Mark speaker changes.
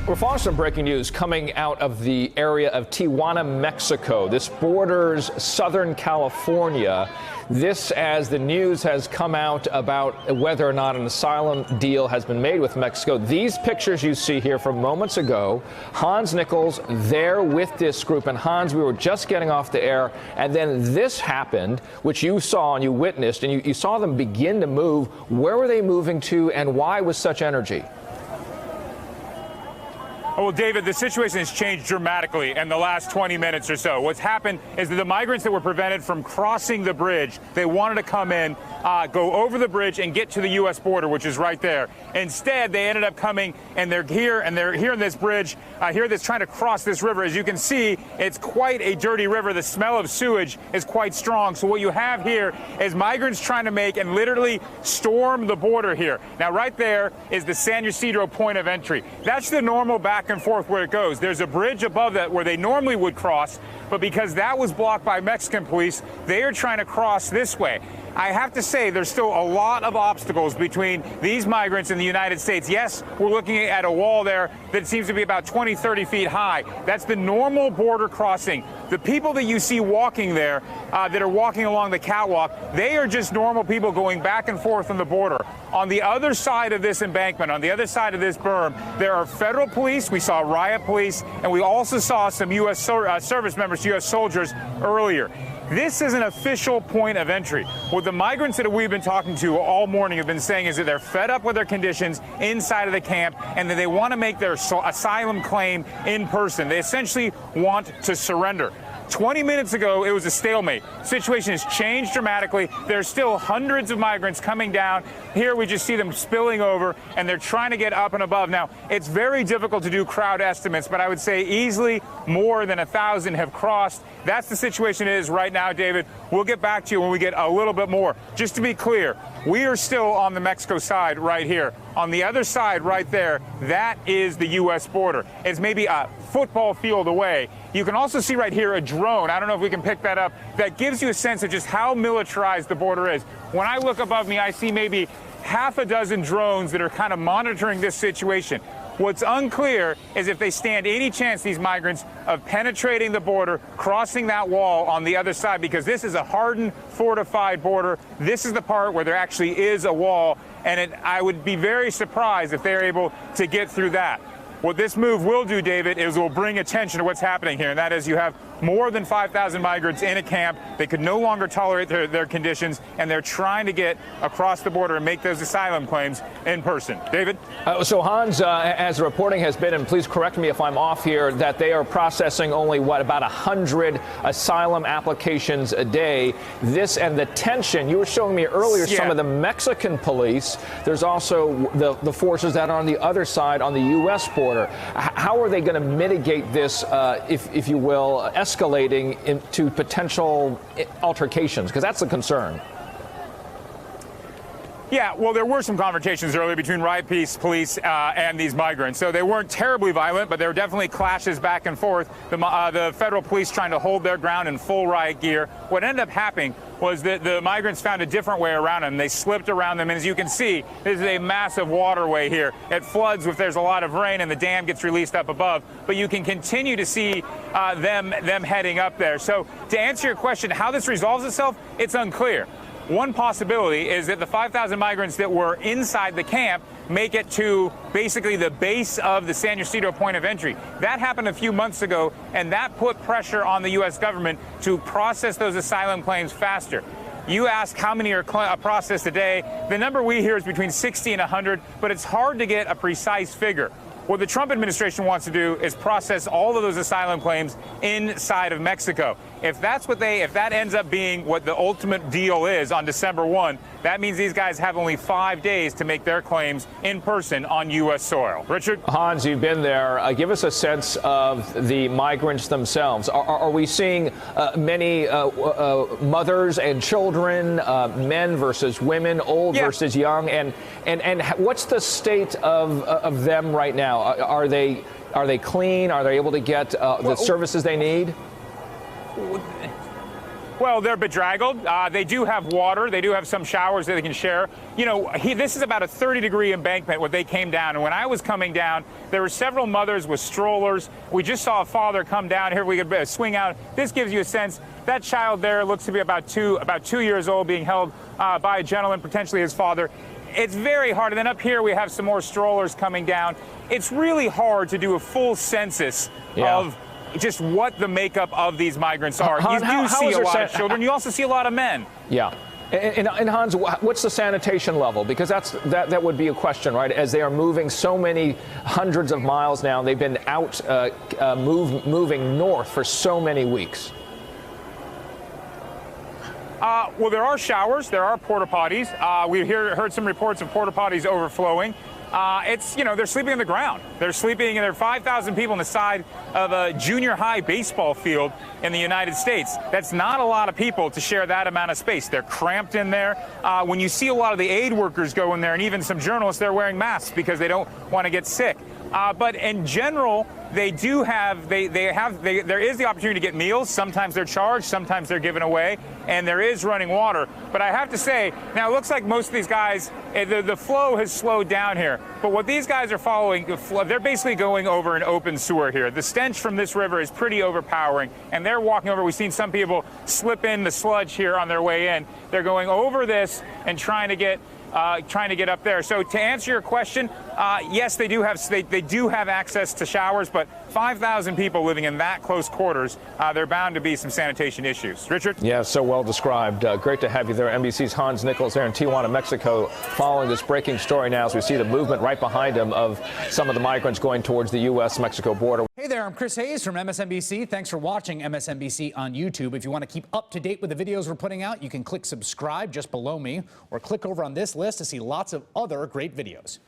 Speaker 1: We're following some breaking news coming out of the area of Tijuana, Mexico. This borders Southern California. This as the news has come out about whether or not an asylum deal has been made with Mexico. These pictures you see here from moments ago, Hans Nichols there with this group. And Hans, we were just getting off the air, and then this happened, which you saw and you witnessed, and you saw them begin to move. Where were they moving to, and why with such energy?
Speaker 2: Well, David, the situation has changed dramatically in the last 20 minutes or so. What's happened is that the migrants that were prevented from crossing the bridge, they wanted to come in, go over the bridge and get to the U.S. border, which is right there. Instead, they ended up coming, and they're here in this bridge, here that's trying to cross this river. As you can see, it's quite a dirty river. The smell of sewage is quite strong. So what you have here is migrants trying to make and literally storm the border here. Now, right there is the San Ysidro point of entry. That's the normal back and forth where it goes. There's a bridge above that where they normally would cross, but because that was blocked by Mexican police, they are trying to cross this way. I have to say there's still a lot of obstacles between these migrants and the United States. Yes, we're looking at a wall there that seems to be about 20, 30 feet high. That's the normal border crossing. The people that you see walking there, that are walking along the catwalk, they are just normal people going back and forth on the border. On the other side of this embankment, on the other side of this berm, there are federal police. We saw riot police, and we also saw some U.S. service members, U.S. soldiers earlier. This is an official point of entry. What the migrants that we've been talking to all morning have been saying is that they're fed up with their conditions inside of the camp and that they want to make their asylum claim in person. They essentially want to surrender. 20 minutes ago, it was a stalemate. Situation has changed dramatically. There's still hundreds of migrants coming down. Here we just see them spilling over, and they're trying to get up and above. Now, it's very difficult to do crowd estimates, but I would say easily more than 1,000 have crossed. That's the situation it is right now, David. We'll get back to you when we get a little bit more. Just to be clear, we are still on the Mexico side right here. On the other side right there, that is the U.S. border. It's maybe a football field away. You can also see right here a drone. I don't know if we can pick that up. That gives you a sense of just how militarized the border is. When I look above me, I see maybe half a dozen drones that are kind of monitoring this situation. What's unclear is if they stand any chance, these migrants, of penetrating the border, crossing that wall on the other side, because this is a hardened, fortified border. This is the part where there actually is a wall, and I would be very surprised if they're able to get through that. What this move will do, David, is will bring attention to what's happening here, and that is you have more than 5,000 migrants in a camp. They could no longer tolerate their conditions, and they're trying to get across the border and make those asylum claims in person. David?
Speaker 1: So, Hans, as the reporting has been, and please correct me if I'm off here, that they are processing only, about 100 asylum applications a day. This and the tension, you were showing me earlier some of the Mexican police. There's also the forces that are on the other side on the U.S. border. How are they going to mitigate this, if you will, escalating into potential altercations? Because that's a concern.
Speaker 2: Yeah, well, there were some confrontations earlier between riot police and these migrants. So they weren't terribly violent, but there were definitely clashes back and forth. The federal police trying to hold their ground in full riot gear. What ended up happening was that the migrants found a different way around them. They slipped around them. And as you can see, this is a massive waterway here. It floods if there's a lot of rain and the dam gets released up above. But you can continue to see them heading up there. So to answer your question, how this resolves itself, it's unclear. One possibility is that the 5,000 migrants that were inside the camp make it to basically the base of the San Ysidro point of entry. That happened a few months ago, and that put pressure on the U.S. government to process those asylum claims faster. You ask how many are processed a day. The number we hear is between 60 and 100, but it's hard to get a precise figure. What the Trump administration wants to do is process all of those asylum claims inside of Mexico. If that ends up being what the ultimate deal is on December 1, that means these guys have only 5 days to make their claims in person on U.S. soil. Richard?
Speaker 1: Hans, you've been there. Give us a sense of the migrants themselves. Are we seeing many mothers and children, men versus women, old versus young? And what's the state of them right now? Are they clean? Are they able to get the services they need?
Speaker 2: Well, they're bedraggled. They do have water. They do have some showers that they can share. You know, this is about a 30-degree embankment where they came down. And when I was coming down, there were several mothers with strollers. We just saw a father come down here. We could swing out. This gives you a sense. That child there looks to be about 2 years old, being held by a gentleman, potentially his father. It's very hard. And then up here, we have some more strollers coming down. It's really hard to do a full census of just what the makeup of these migrants are. You do see a lot of children. You also see a lot of men.
Speaker 1: Yeah. And Hans, what's the sanitation level? Because that would be a question, right? As they are moving so many hundreds of miles now, they've been out moving north for so many weeks.
Speaker 2: Well, there are showers. There are porta potties. We heard some reports of porta potties overflowing. It's, you know, they're sleeping on the ground. They're sleeping, and there are 5,000 people on the side of a junior high baseball field in the United States. That's not a lot of people to share that amount of space. They're cramped in there. When you see a lot of the aid workers go in there, and even some journalists, they're wearing masks because they don't want to get sick. But in general, they do have, there is the opportunity to get meals. Sometimes they're charged, sometimes they're given away, and there is running water. But I have to say, now it looks like most of these guys, the flow has slowed down here. But what these guys are following, they're basically going over an open sewer here. The stench from this river is pretty overpowering, and they're walking over. We've seen some people slip in the sludge here on their way in. They're going over this and trying to get up there. So to answer your question, yes, they do have access to showers, but 5,000 people living in that close quarters, there are bound to be some sanitation issues. Richard?
Speaker 1: Yeah, so well described. Great to have you there. NBC's Hans Nichols there in Tijuana, Mexico, following this breaking story now as we see the movement right behind him of some of the migrants going towards the U.S.-Mexico border.
Speaker 3: Hey there, I'm Chris Hayes from MSNBC. Thanks for watching MSNBC on YouTube. If you want to keep up to date with the videos we're putting out, you can click subscribe just below me or click over on this list to see lots of other great videos.